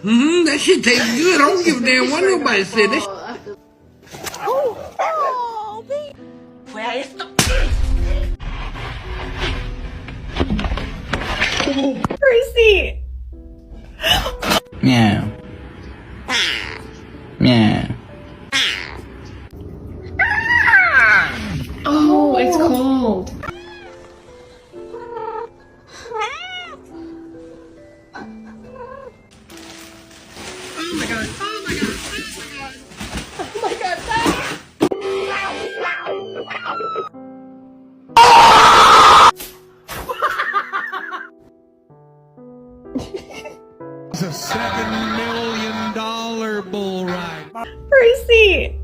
That shit tastes good. I don't give a damn what nobody said. That Fue esto. Percy! Meow. Meow. Oh, it's cold. oh my god. Oh my god. Oh my god, It's a $7 million bull ride. Percy!